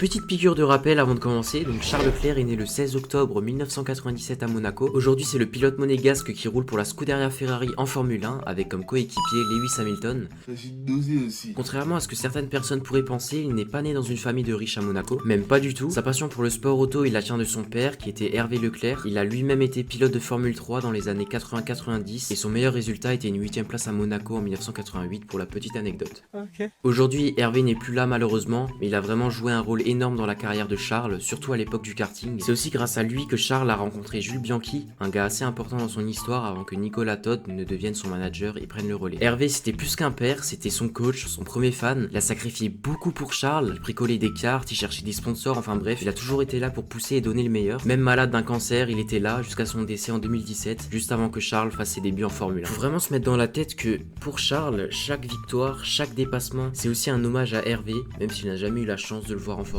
Petite piqûre de rappel avant de commencer, donc Charles Leclerc est né le 16 octobre 1997 à Monaco. Aujourd'hui c'est le pilote monégasque qui roule pour la Scuderia Ferrari en Formule 1 avec comme coéquipier Lewis Hamilton. Contrairement à ce que certaines personnes pourraient penser, il n'est pas né dans une famille de riches à Monaco, même pas du tout. Sa passion pour le sport auto il la tient de son père qui était Hervé Leclerc. Il a lui-même été pilote de Formule 3 dans les années 80-90 et son meilleur résultat était une 8ème place à Monaco en 1988 pour la petite anecdote. Aujourd'hui Hervé n'est plus là malheureusement, mais il a vraiment joué un rôle énorme dans la carrière de Charles, surtout à l'époque du karting. C'est aussi grâce à lui que Charles a rencontré Jules Bianchi, un gars assez important dans son histoire avant que Nicolas Todt ne devienne son manager et prenne le relais. Hervé c'était plus qu'un père, c'était son coach, son premier fan. Il a sacrifié beaucoup pour Charles, il bricolait des cartes, il cherchait des sponsors, enfin bref, il a toujours été là pour pousser et donner le meilleur. Même malade d'un cancer, il était là jusqu'à son décès en 2017, juste avant que Charles fasse ses débuts en Formule 1. Faut vraiment se mettre dans la tête que pour Charles, chaque victoire, chaque dépassement, c'est aussi un hommage à Hervé, même s'il n'a jamais eu la chance de le voir en Formule 1.